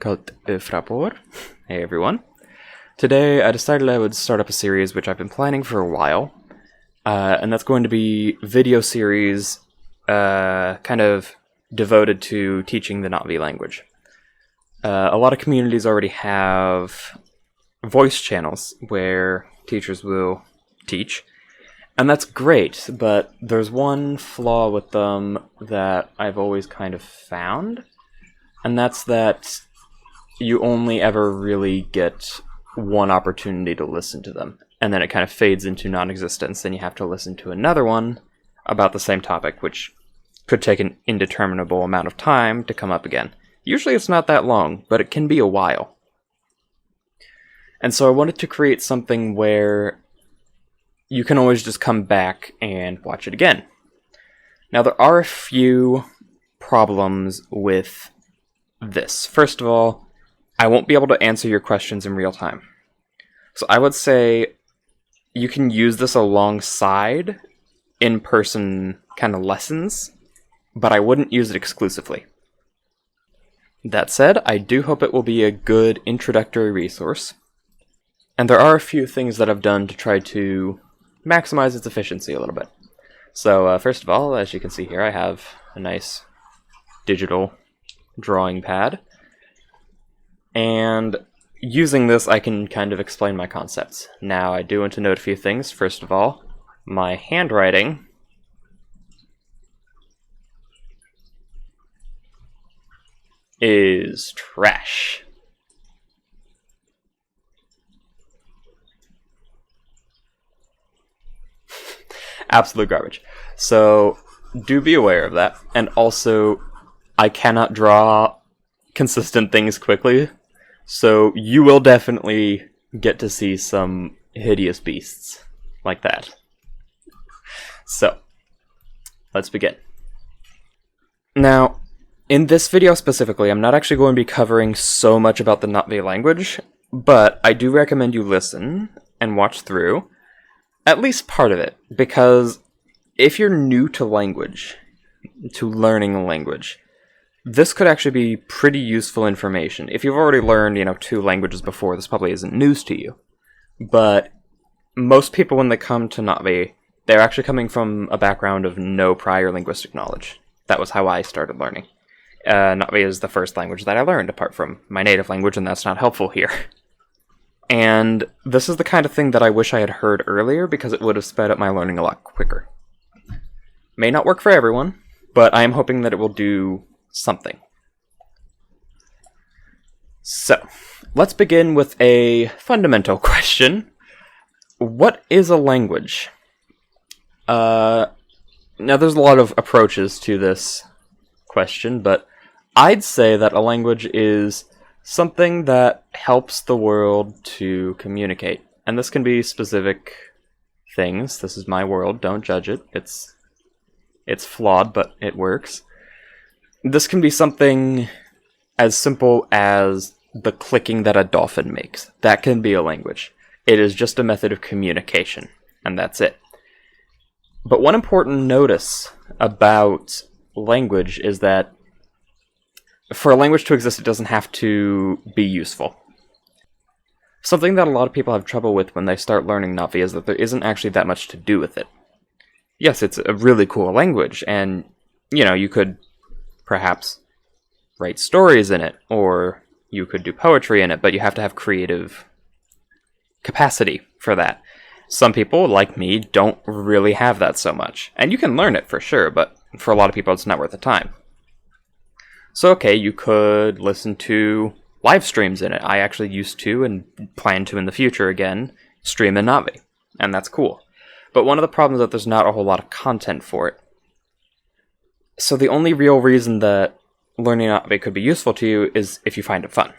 Frapor. Hey everyone. Today I decided I would start up a series which I've been planning for a while, and that's going to be video series kind of devoted to teaching the Na'vi language. A lot of communities already have voice channels where teachers will teach, and that's great, but there's one flaw with them that I've always kind of found, and that's that you only ever really get one opportunity to listen to them, and then it kind of fades into non-existence, and you have to listen to another one about the same topic, which could take an indeterminable amount of time to come up again. Usually it's not that long, but it can be a while. And so I wanted to create something where you can always just come back and watch it again. Now there are a few problems with this. First of all, I won't be able to answer your questions in real time. So I would say you can use this alongside in-person kind of lessons, but I wouldn't use it exclusively. That said, I do hope it will be a good introductory resource, and there are a few things that I've done to try to maximize its efficiency a little bit. So first of all, as you can see here, I have a nice digital drawing pad. And using this, I can kind of explain my concepts. Now, I do want to note a few things. First of all, my handwriting is trash. Absolute garbage. So, do be aware of that. And also, I cannot draw consistent things quickly. So you will definitely get to see some hideous beasts like that. So, let's begin. Now, in this video specifically, I'm not actually going to be covering so much about the Na'vi language, but I do recommend you listen and watch through at least part of it, because if you're new to language, to learning a language, this could actually be pretty useful information. If you've already learned, 2 languages before, this probably isn't news to you. But most people, when they come to Na'vi, they're actually coming from a background of no prior linguistic knowledge. That was how I started learning. Na'vi is the first language that I learned, apart from my native language, and that's not helpful here. And this is the kind of thing that I wish I had heard earlier, because it would have sped up my learning a lot quicker. May not work for everyone, but I am hoping that it will do something. So, let's begin with a fundamental question. What is a language? Now there's a lot of approaches to this question, but I'd say that a language is something that helps the world to communicate. And this can be specific things. This is my world, don't judge it. It's flawed, but it works. This can be something as simple as the clicking that a dolphin makes. That can be a language. It is just a method of communication, and that's it. But one important notice about language is that for a language to exist, it doesn't have to be useful. Something that a lot of people have trouble with when they start learning Na'vi is that there isn't actually that much to do with it. Yes, it's a really cool language, and, you could perhaps write stories in it, or you could do poetry in it, but you have to have creative capacity for that. Some people, like me, don't really have that so much. And you can learn it for sure, but for a lot of people it's not worth the time. So okay, you could listen to live streams in it. I actually used to, and plan to in the future again, stream in Na'vi, and that's cool. But one of the problems is that there's not a whole lot of content for it. So the only real reason that learning Na'vi could be useful to you is if you find it fun.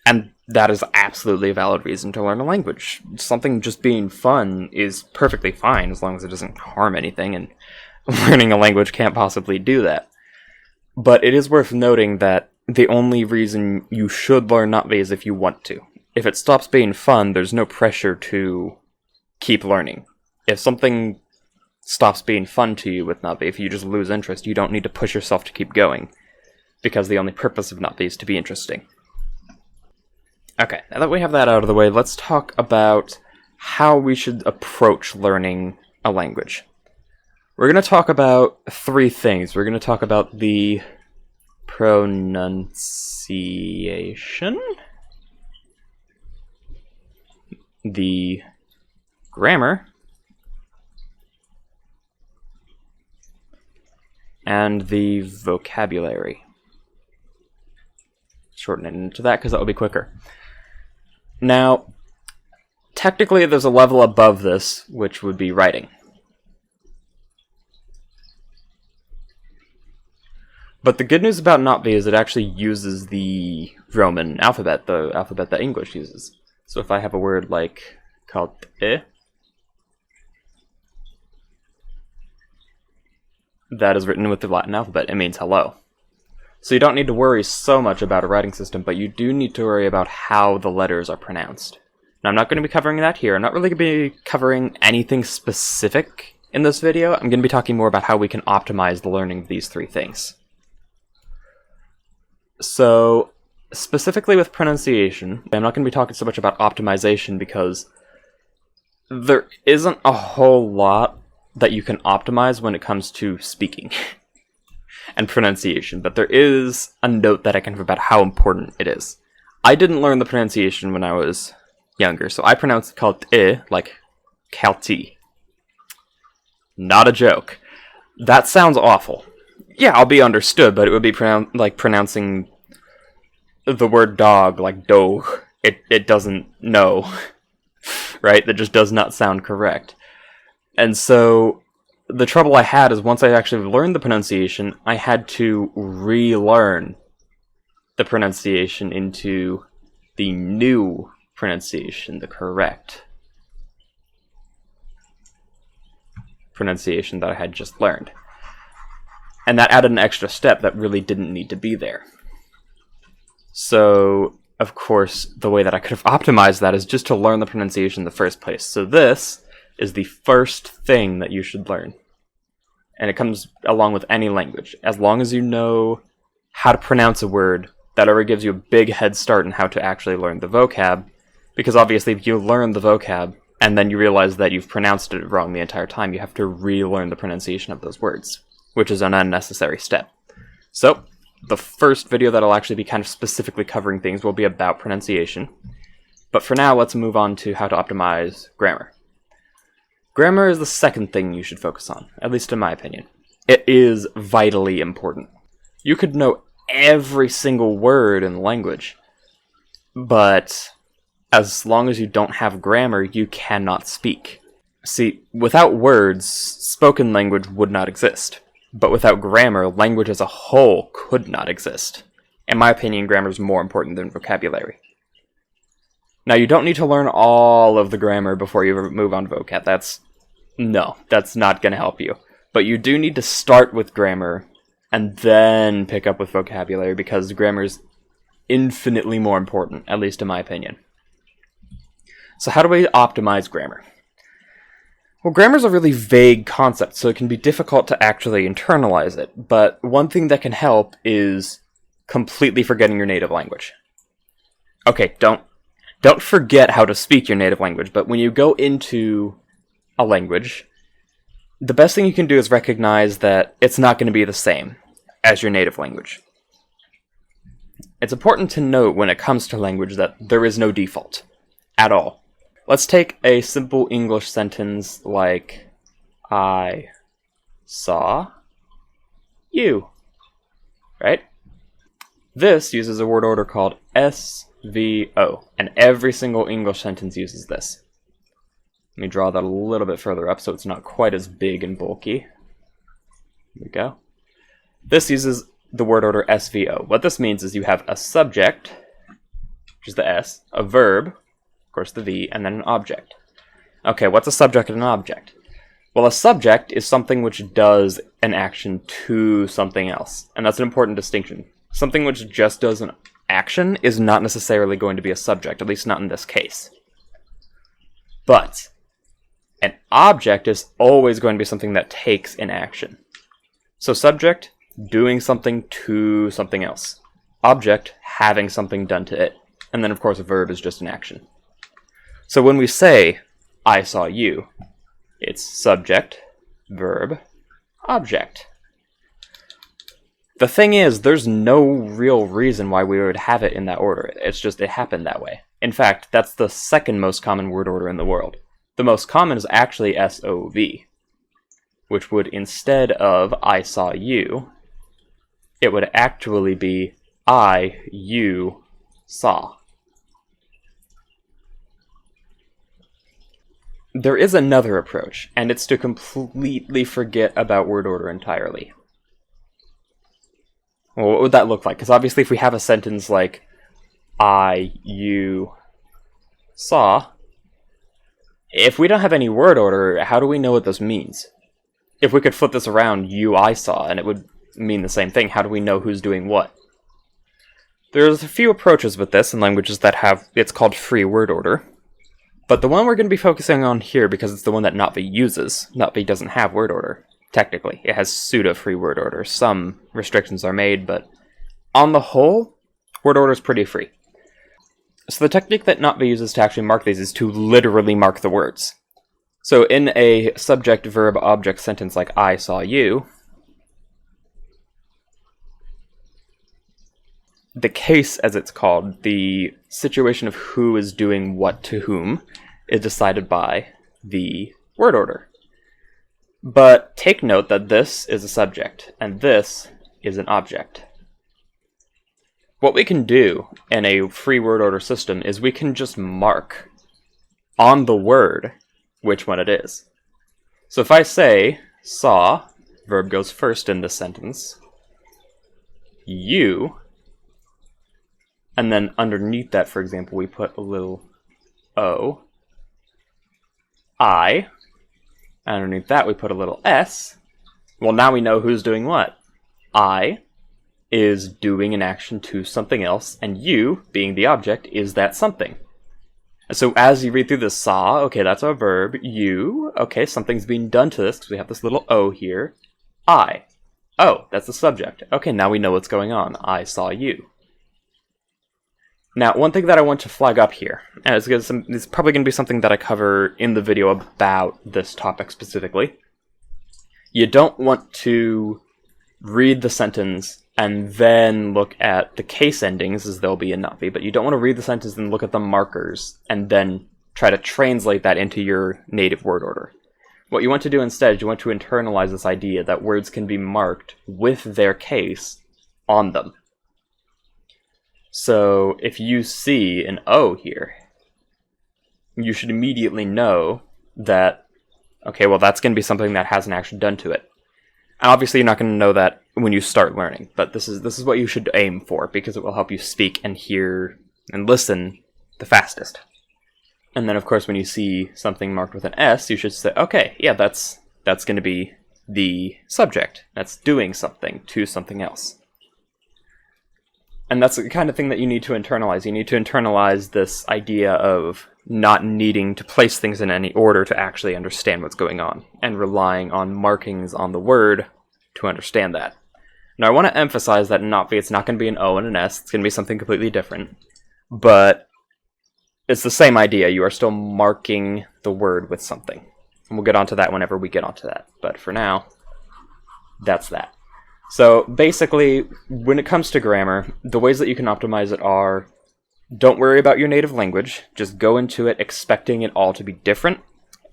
And that is absolutely a valid reason to learn a language. Something just being fun is perfectly fine as long as it doesn't harm anything, and learning a language can't possibly do that. But it is worth noting that the only reason you should learn Na'vi is if you want to. If it stops being fun, there's no pressure to keep learning. If something stops being fun to you with Na'vi, if you just lose interest, you don't need to push yourself to keep going. because the only purpose of not be is to be interesting. Okay, now that we have that out of the way, let's talk about how we should approach learning a language. We're going to talk about three things. We're going to talk about the pronunciation, the grammar, and the vocabulary. Shorten it into that because that will be quicker. Now, technically there's a level above this, which would be writing. But the good news about Notbe is it actually uses the Roman alphabet, the alphabet that English uses. So if I have a word like Kaltxì, that is written with the Latin alphabet. It means hello. So you don't need to worry so much about a writing system, but you do need to worry about how the letters are pronounced. Now, I'm not going to be covering that here. I'm not really going to be covering anything specific in this video. I'm going to be talking more about how we can optimize the learning of these three things. So, specifically with pronunciation, I'm not going to be talking so much about optimization because there isn't a whole lot that you can optimize when it comes to speaking and pronunciation, but there is a note that I can have about how important it is. I didn't learn the pronunciation when I was younger, so I pronounced Kaltxì like Kaltxì. Not a joke. That sounds awful. Yeah, I'll be understood, but it would be like pronouncing the word dog like dog. It doesn't know, right? That just does not sound correct. And so the trouble I had is once I actually learned the pronunciation, I had to relearn the pronunciation into the new pronunciation, the correct pronunciation that I had just learned. And that added an extra step that really didn't need to be there. So, of course, the way that I could have optimized that is just to learn the pronunciation in the first place. So this is the first thing that you should learn. And it comes along with any language. As long as you know how to pronounce a word, that already gives you a big head start in how to actually learn the vocab. Because obviously if you learn the vocab, and then you realize that you've pronounced it wrong the entire time, you have to relearn the pronunciation of those words, which is an unnecessary step. So, the first video that I'll actually be kind of specifically covering things will be about pronunciation. But for now, let's move on to how to optimize grammar. Grammar is the second thing you should focus on, at least in my opinion. It is vitally important. You could know every single word in the language, but as long as you don't have grammar, you cannot speak. See, without words, spoken language would not exist. But without grammar, language as a whole could not exist. In my opinion, grammar is more important than vocabulary. Now, you don't need to learn all of the grammar before you move on to vocab. That's not going to help you. But you do need to start with grammar and then pick up with vocabulary because grammar is infinitely more important, at least in my opinion. So how do we optimize grammar? Well, grammar is a really vague concept, so it can be difficult to actually internalize it. But one thing that can help is completely forgetting your native language. Okay, don't forget how to speak your native language, but when you go into a language, the best thing you can do is recognize that it's not going to be the same as your native language. It's important to note when it comes to language that there is no default at all. Let's take a simple English sentence like, I saw you, right? This uses a word order called SVO, and every single English sentence uses this. Let me draw that a little bit further up so it's not quite as big and bulky. Here we go. This uses the word order SVO. What this means is you have a subject, which is the S, a verb, of course the V, and then an object. Okay, what's a subject and an object? Well, a subject is something which does an action to something else, and that's an important distinction. Something which just does an action is not necessarily going to be a subject, at least not in this case. But an object is always going to be something that takes an action. So subject, doing something to something else. Object, having something done to it. And then, of course, a verb is just an action. So when we say, I saw you, it's subject, verb, object. The thing is, there's no real reason why we would have it in that order. It's just, it happened that way. In fact, that's the second most common word order in the world. The most common is actually SOV, which would, instead of I saw you, it would actually be I, you, saw. There is another approach, and it's to completely forget about word order entirely. Well, what would that look like? Because obviously if we have a sentence like, I, you, saw, if we don't have any word order, how do we know what this means? If we could flip this around, you, I saw, and it would mean the same thing, how do we know who's doing what? There's a few approaches with this in languages that have, it's called free word order. But the one we're going to be focusing on here, because it's the one that Notvi uses, Notvi doesn't have word order. Technically, it has pseudo-free word order. Some restrictions are made, but on the whole, word order is pretty free. So the technique that Notvi uses to actually mark these is to literally mark the words. So in a subject-verb-object sentence like I saw you, the case, as it's called, the situation of who is doing what to whom, is decided by the word order. But take note that this is a subject, and this is an object. What we can do in a free word order system is we can just mark on the word which one it is. So if I say, saw, verb goes first in this sentence, you, and then underneath that, for example, we put a little O, I, underneath that, we put a little S. Well, now we know who's doing what. I is doing an action to something else, and you, being the object, is that something. So as you read through this, saw, okay, that's our verb. You, okay, something's being done to this, because we have this little O here. I. Oh, that's the subject. Okay, now we know what's going on. I saw you. Now, one thing that I want to flag up here, and it's probably going to be something that I cover in the video about this topic specifically. You don't want to read the sentence and then look at the case endings, as they'll be in Notvi, but you don't want to read the sentence and look at the markers and then try to translate that into your native word order. What you want to do instead is you want to internalize this idea that words can be marked with their case on them. So if you see an O here, you should immediately know that, okay, well, that's going to be something that has an action done to it. And obviously, you're not going to know that when you start learning, but this is what you should aim for, because it will help you speak and hear and listen the fastest. And then, of course, when you see something marked with an S, you should say, okay, yeah, that's going to be the subject. That's doing something to something else. And that's the kind of thing that you need to internalize. You need to internalize this idea of not needing to place things in any order to actually understand what's going on, and relying on markings on the word to understand that. Now, I want to emphasize that in Notvi, it's not going to be an O and an S. It's going to be something completely different. But it's the same idea. You are still marking the word with something. And we'll get onto that whenever we get onto that. But for now, that's that. So basically, when it comes to grammar, the ways that you can optimize it are, don't worry about your native language. Just go into it expecting it all to be different.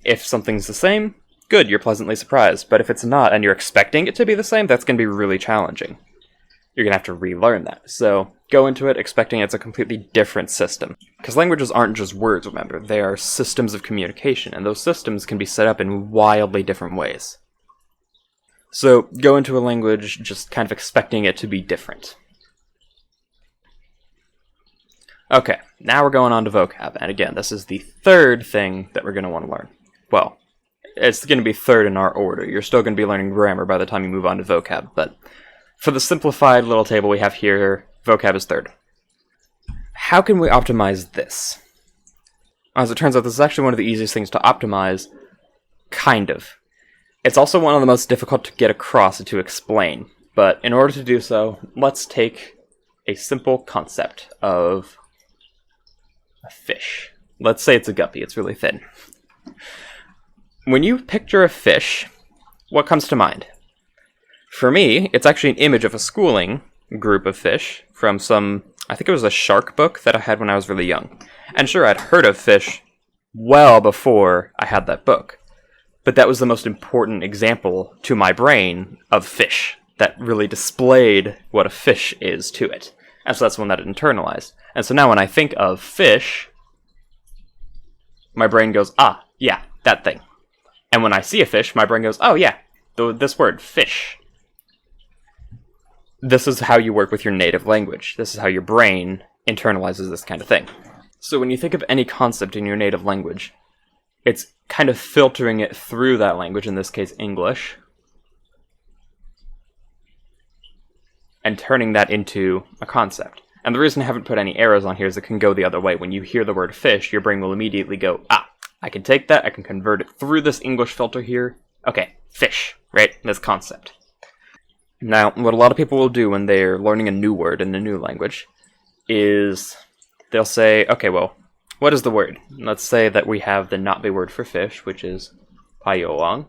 If something's the same, good, you're pleasantly surprised. But if it's not, and you're expecting it to be the same, that's going to be really challenging. You're going to have to relearn that. So go into it expecting it's a completely different system. Because languages aren't just words, remember. They are systems of communication, and those systems can be set up in wildly different ways. So go into a language just kind of expecting it to be different. Okay, now we're going on to vocab. And again, this is the third thing that we're going to want to learn. Well, it's going to be third in our order. You're still going to be learning grammar by the time you move on to vocab, but for the simplified little table we have here, vocab is third. How can we optimize this? As it turns out, this is actually one of the easiest things to optimize, kind of. It's also one of the most difficult to get across and to explain. But in order to do so, let's take a simple concept of a fish. Let's say it's a guppy, it's really thin. When you picture a fish, what comes to mind? For me, it's actually an image of a schooling group of fish from I think it was a shark book that I had when I was really young. And sure, I'd heard of fish well before I had that book. But that was the most important example to my brain of fish that really displayed what a fish is to it. And so that's one that it internalized. And so now when I think of fish, my brain goes, ah, yeah, that thing. And when I see a fish, my brain goes, oh yeah, this word, fish. This is how you work with your native language. This is how your brain internalizes this kind of thing. So when you think of any concept in your native language, it's kind of filtering it through that language, in this case English, and turning that into a concept. And the reason I haven't put any arrows on here is it can go the other way. When you hear the word fish, your brain will immediately go, ah, I can take that, I can convert it through this English filter here. Okay, fish, right? This concept. Now, what a lot of people will do when they're learning a new word in a new language is they'll say, okay, well, what is the word? Let's say that we have the not-be word for fish, which is payoang.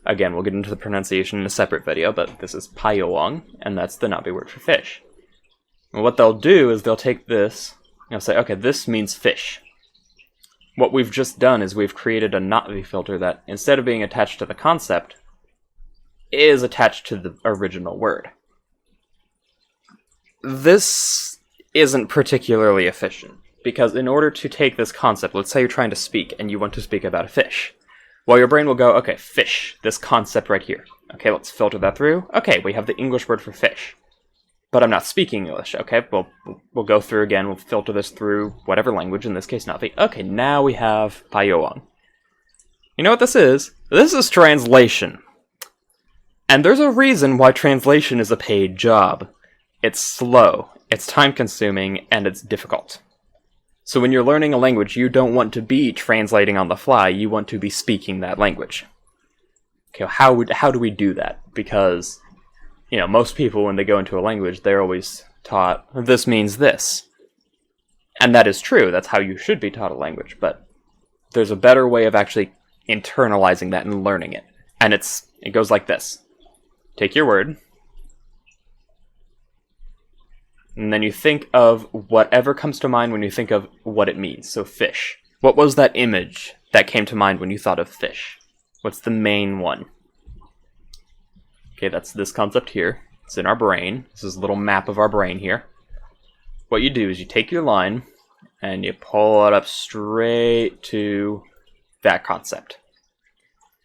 Again, we'll get into the pronunciation in a separate video, but this is payoang, and that's the not-be word for fish. And what they'll do is they'll take this, and they'll say, okay, this means fish. What we've just done is we've created a not-be filter that, instead of being attached to the concept, is attached to the original word. This isn't particularly efficient, because in order to take this concept, let's say you're trying to speak and you want to speak about a fish. Well, your brain will go, okay, fish, this concept right here. Okay, let's filter that through. Okay, we have the English word for fish. But I'm not speaking English, okay? We'll go through again, we'll filter this through whatever language, in this case not the... Okay, now we have payoang. You know what this is? This is translation. And there's a reason why translation is a paid job. It's slow, it's time-consuming, and it's difficult. So when you're learning a language, you don't want to be translating on the fly, you want to be speaking that language. Okay, how do we do that? Because, you know, most people when they go into a language, they're always taught, this means this. And that is true, that's how you should be taught a language, but there's a better way of actually internalizing that and learning it. And it goes like this. Take your word, and then you think of whatever comes to mind when you think of what it means. So fish. What was that image that came to mind when you thought of fish? What's the main one? Okay, that's this concept here. It's in our brain. This is a little map of our brain here. What you do is you take your line and you pull it up straight to that concept.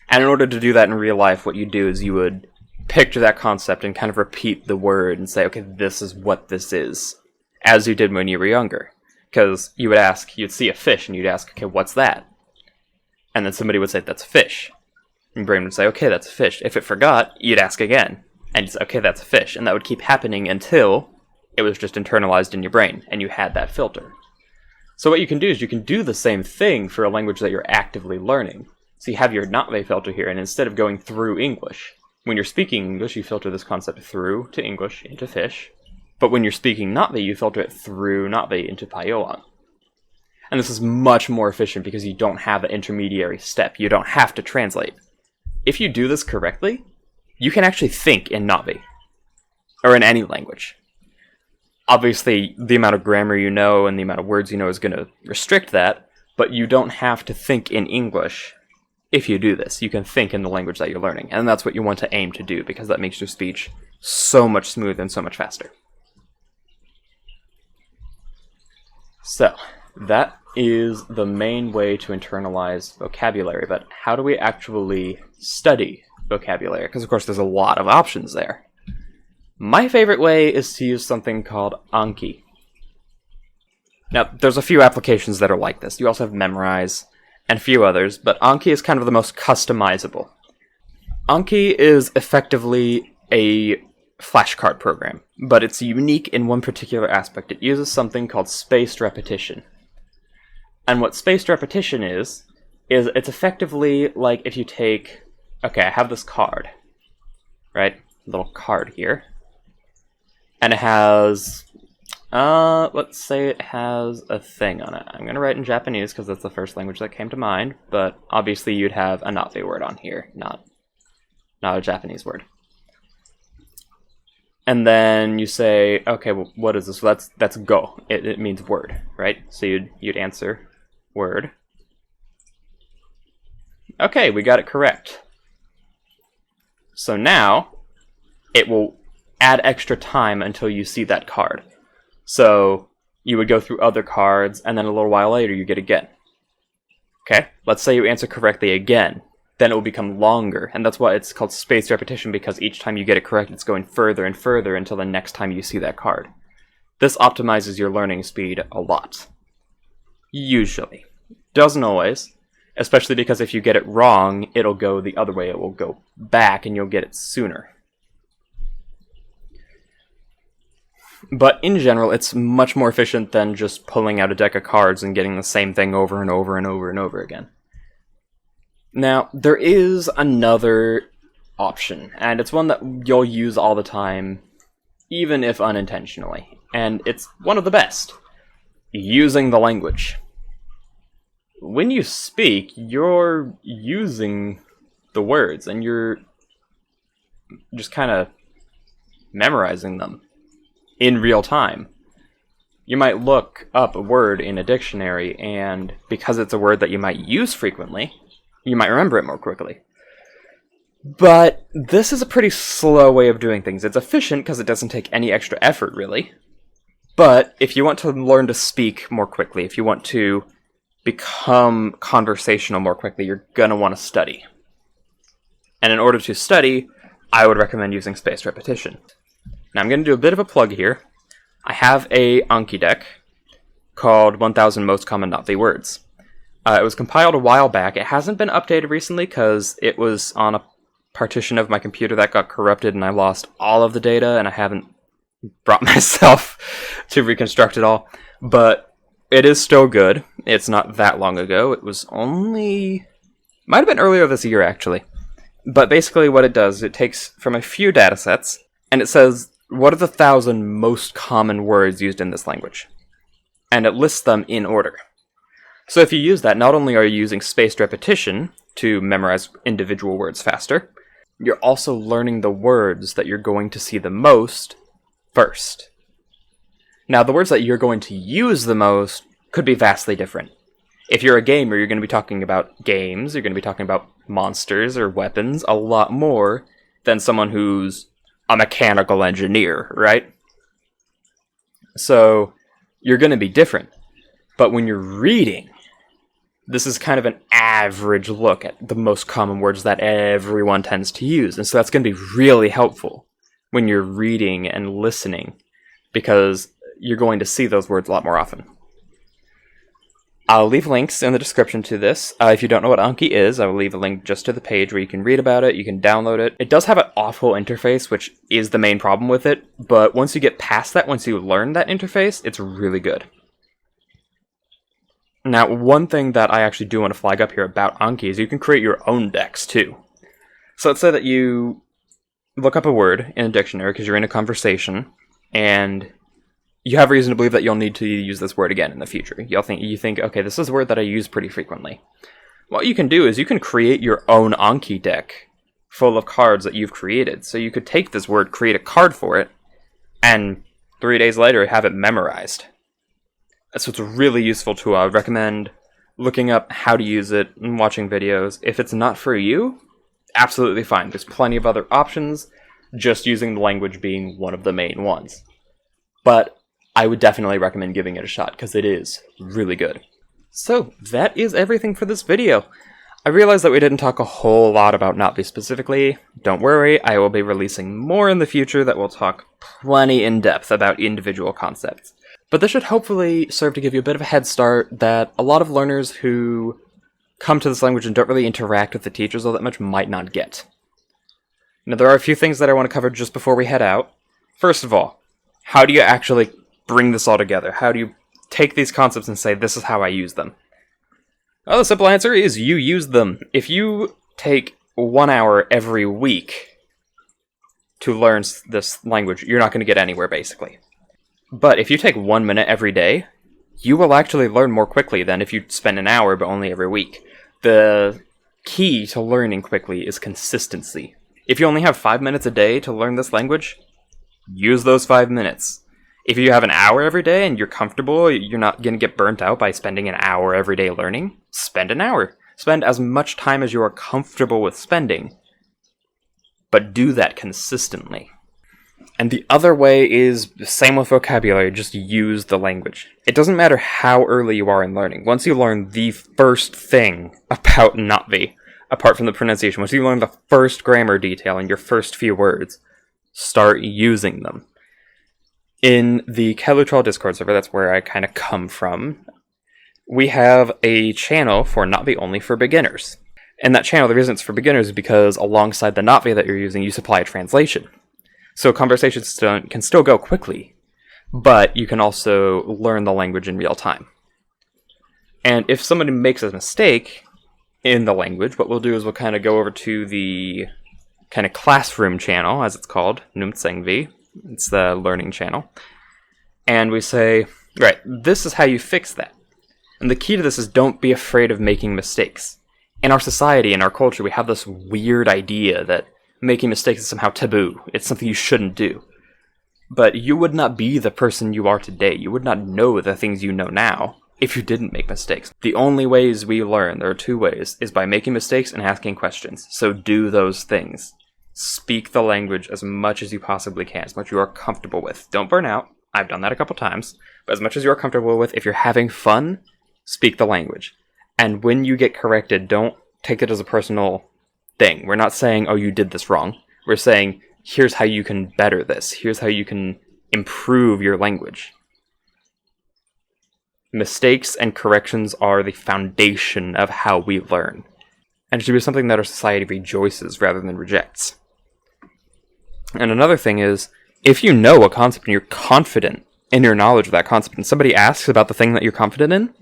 And in order to do that in real life, what you do is you would picture that concept and kind of repeat the word and say, okay, this is what this is, as you did when you were younger. Because you'd see a fish and you'd ask, okay, what's that? And then somebody would say, that's a fish. And your brain would say, okay, that's a fish. If it forgot, you'd ask again. And you'd say, okay, that's a fish. And that would keep happening until it was just internalized in your brain and you had that filter. So what you can do is you can do the same thing for a language that you're actively learning. So you have your not-be filter here, and instead of going through English, when you're speaking English, you filter this concept through to English into fish. But when you're speaking not-be, you filter it through not-be into payoang. And this is much more efficient because you don't have an intermediary step. You don't have to translate. If you do this correctly, you can actually think in not-be, or in any language. Obviously, the amount of grammar you know and the amount of words you know is going to restrict that, but you don't have to think in English. If you do this, you can think in the language that you're learning, and that's what you want to aim to do, because that makes your speech so much smoother and so much faster. So, that is the main way to internalize vocabulary, but how do we actually study vocabulary? Because of course there's a lot of options there. My favorite way is to use something called Anki. Now, there's a few applications that are like this. You also have Memrise, and a few others, but Anki is kind of the most customizable. Anki is effectively a flashcard program, but it's unique in one particular aspect. It uses something called spaced repetition. And what spaced repetition is it's effectively like if you take, okay, I have this card, right? Little card here. And it has, let's say it has a thing on it. I'm going to write in Japanese because that's the first language that came to mind, but obviously you'd have a Navi word on here, not a Japanese word. And then you say, okay, well, what is this? Well, that's go. It means word, right? So you'd answer word. Okay, we got it correct. So now it will add extra time until you see that card. So you would go through other cards, and then a little while later you get again. Okay, let's say you answer correctly again. Then it will become longer, and that's why it's called spaced repetition, because each time you get it correct, it's going further and further until the next time you see that card. This optimizes your learning speed a lot. Usually. Doesn't always, especially because if you get it wrong, it'll go the other way. It will go back, and you'll get it sooner. But in general, it's much more efficient than just pulling out a deck of cards and getting the same thing over and over and over and over again. Now, there is another option, and it's one that you'll use all the time, even if unintentionally, and it's one of the best. Using the language. When you speak, you're using the words, and you're just kind of memorizing them in real time. You might look up a word in a dictionary, and because it's a word that you might use frequently, you might remember it more quickly. But this is a pretty slow way of doing things. It's efficient because it doesn't take any extra effort, really. But if you want to learn to speak more quickly, if you want to become conversational more quickly, you're going to want to study. And in order to study, I would recommend using spaced repetition. Now I'm going to do a bit of a plug here. I have a Anki deck called 1000 Most Common Navi Words. It was compiled a while back. It hasn't been updated recently because it was on a partition of my computer that got corrupted and I lost all of the data, and I haven't brought myself to reconstruct it all. But it is still good. It's not that long ago. It was only... might have been earlier this year, actually. But basically what it does, it takes from a few datasets, and it says, what are the 1000 most common words used in this language? And it lists them in order. So if you use that, not only are you using spaced repetition to memorize individual words faster, you're also learning the words that you're going to see the most first. Now, the words that you're going to use the most could be vastly different. If you're a gamer, you're going to be talking about games, you're going to be talking about monsters or weapons a lot more than someone who's a mechanical engineer, right? So, you're going to be different. But when you're reading, this is kind of an average look at the most common words that everyone tends to use. And so that's going to be really helpful when you're reading and listening, because you're going to see those words a lot more often. I'll leave links in the description to this. If you don't know what Anki is, I will leave a link just to the page where you can read about it, you can download it. It does have an awful interface, which is the main problem with it, but once you get past that, once you learn that interface, it's really good. Now, one thing that I actually do want to flag up here about Anki is you can create your own decks, too. So let's say that you look up a word in a dictionary because you're in a conversation, and you have reason to believe that you'll need to use this word again in the future. You think, okay, this is a word that I use pretty frequently. What you can do is you can create your own Anki deck full of cards that you've created. So you could take this word, create a card for it, and 3 days later have it memorized. So it's a really useful tool. I would recommend looking up how to use it and watching videos. If it's not for you, absolutely fine. There's plenty of other options, just using the language being one of the main ones. But I would definitely recommend giving it a shot, because it is really good. So, that is everything for this video. I realize that we didn't talk a whole lot about Navi specifically. Don't worry, I will be releasing more in the future that will talk plenty in depth about individual concepts. But this should hopefully serve to give you a bit of a head start that a lot of learners who come to this language and don't really interact with the teachers all that much might not get. Now, there are a few things that I want to cover just before we head out. First of all, how do you actually bring this all together? How do you take these concepts and say, this is how I use them? Well, the simple answer is you use them. If you take 1 hour every week to learn this language, you're not going to get anywhere, basically. But if you take 1 minute every day, you will actually learn more quickly than if you spend an hour, but only every week. The key to learning quickly is consistency. If you only have 5 minutes a day to learn this language, use those 5 minutes. If you have an hour every day and you're comfortable, you're not going to get burnt out by spending an hour every day learning, spend an hour. Spend as much time as you are comfortable with spending, but do that consistently. And the other way is the same with vocabulary, just use the language. It doesn't matter how early you are in learning. Once you learn the first thing about Natvi, apart from the pronunciation, once you learn the first grammar detail in your first few words, start using them. In the Kaltxì Discord server, that's where I kind of come from, we have a channel for Natvi only for beginners. And that channel, the reason it's for beginners is because alongside the Natvi that you're using, you supply a translation. So conversations can still go quickly, but you can also learn the language in real time. And if somebody makes a mistake in the language, what we'll do is we'll kind of go over to the kind of classroom channel, as it's called, Numtsengvi. It's the learning channel. And we say, right, this is how you fix that. And the key to this is don't be afraid of making mistakes. In our society, in our culture, we have this weird idea that making mistakes is somehow taboo. It's something you shouldn't do. But you would not be the person you are today. You would not know the things you know now if you didn't make mistakes. The only ways we learn, there are two ways, is by making mistakes and asking questions. So do those things. Speak the language as much as you possibly can, as much as you are comfortable with. Don't burn out. I've done that a couple times. But as much as you are comfortable with, if you're having fun, speak the language. And when you get corrected, don't take it as a personal thing. We're not saying, oh, you did this wrong. We're saying, here's how you can better this. Here's how you can improve your language. Mistakes and corrections are the foundation of how we learn. And it should be something that our society rejoices rather than rejects. And another thing is, if you know a concept and you're confident in your knowledge of that concept, and somebody asks about the thing that you're confident in,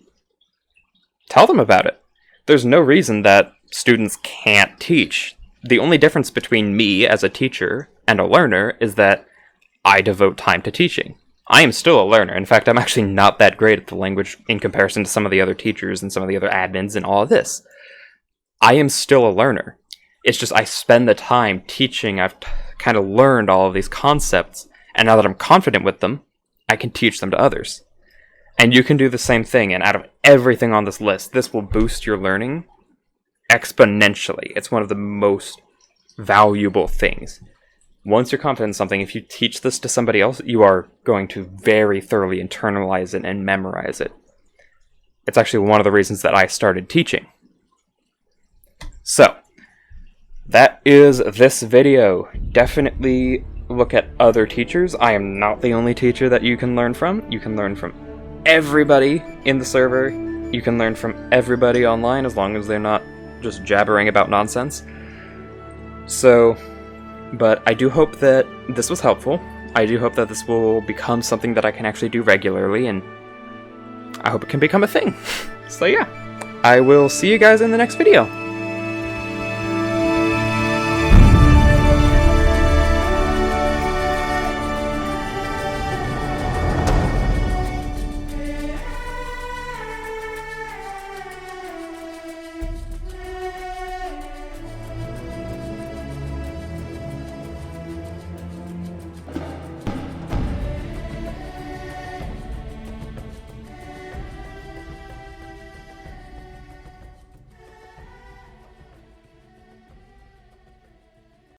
tell them about it. There's no reason that students can't teach. The only difference between me as a teacher and a learner is that I devote time to teaching. I am still a learner. In fact, I'm actually not that great at the language in comparison to some of the other teachers and some of the other admins and all of this. I am still a learner. It's just I spend the time teaching. I've kind of learned all of these concepts, and now that I'm confident with them, I can teach them to others. And you can do the same thing, and out of everything on this list, this will boost your learning exponentially. It's one of the most valuable things. Once you're confident in something, if you teach this to somebody else, you are going to very thoroughly internalize it and memorize it. It's actually one of the reasons that I started teaching. So, that is this video. Definitely look at other teachers. I am not the only teacher that you can learn from. You can learn from everybody in the server. You can learn from everybody online as long as they're not just jabbering about nonsense. So, but I do hope that this was helpful. I do hope that this will become something that I can actually do regularly, and I hope it can become a thing. So yeah, I will see you guys in the next video.